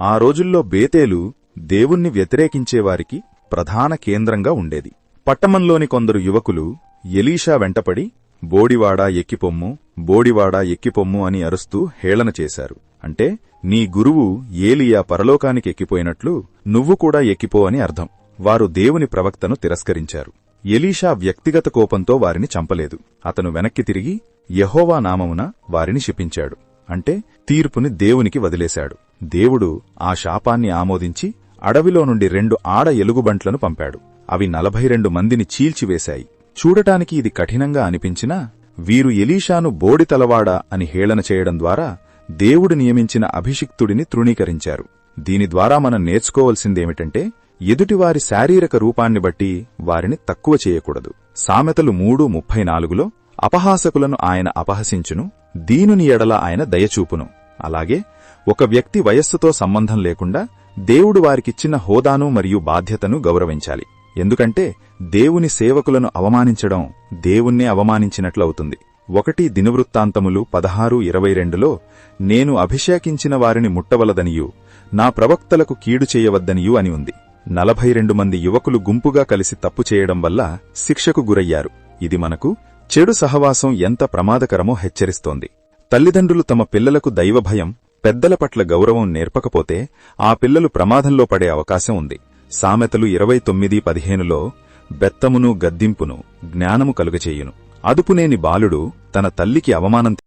ఆ రోజుల్లో బేతేలు దేవుణ్ణి వ్యతిరేకించేవారికి ప్రధాన కేంద్రంగా ఉండేది. పట్టణంలోని కొందరు యువకులు ఎలీషా వెంటపడి బోడివాడా ఎక్కిపొమ్ము, బోడివాడా ఎక్కిపొమ్ము అని అరుస్తూ హేళన చేశారు. అంటే నీ గురువు ఏలియా పరలోకానికి ఎక్కిపోయినట్లు నువ్వు కూడా ఎక్కిపో అని అర్థం. వారు దేవుని ప్రవక్తను తిరస్కరించారు. ఎలీషా వ్యక్తిగత కోపంతో వారిని చంపలేదు. అతను వెనక్కి తిరిగి యెహోవా నామమున వారిని శపించాడు. అంటే తీర్పుని దేవునికి వదిలేశాడు. దేవుడు ఆ శాపాన్ని ఆమోదించి అడవిలో నుండి 2 ఆడ ఎలుగుబంట్లను పంపాడు. అవి 42 మందిని చీల్చివేశాయి. చూడటానికి ఇది కఠినంగా అనిపించినా వీరు ఎలీషాను బోడితలవాడా అని హేళన చేయడం ద్వారా దేవుడు నియమించిన అభిషిక్తుడిని తృణీకరించారు. దీని ద్వారా మనం నేర్చుకోవలసిందేమిటంటే ఎదుటివారి శారీరక రూపాన్ని బట్టి వారిని తక్కువ చేయకూడదు. సామెతలు 3:34లో అపహాసకులను ఆయన అపహసించును, దీనుని ఎడల ఆయన దయచూపును. అలాగే ఒక వ్యక్తి వయస్సుతో సంబంధం లేకుండా దేవుడు వారికిచ్చిన హోదాను మరియు బాధ్యతను గౌరవించాలి. ఎందుకంటే దేవుని సేవకులను అవమానించడం దేవుణ్ణే అవమానించినట్లవుతుంది. 1 దినవృత్తాంతములు 16:22లో నేను అభిషేకించిన వారిని ముట్టవలదనియూ నా ప్రవక్తలకు కీడు చేయవద్దనియూ అని ఉంది. 42 మంది యువకులు గుంపుగా కలిసి తప్పు చేయడం వల్ల శిక్షకు గురయ్యారు. ఇది మనకు చెడు సహవాసం ఎంత ప్రమాదకరమో హెచ్చరిస్తోంది. తల్లిదండ్రులు తమ పిల్లలకు దైవభయం, పెద్దల పట్ల గౌరవం నేర్పకపోతే ఆ పిల్లలు ప్రమాదంలో పడే అవకాశం ఉంది. సామెతలు 29:15లో బెత్తమును గద్దింపును జ్ఞానము కలుగచేయును. అదుపునేని బాలుడు తన తల్లికి అవమానం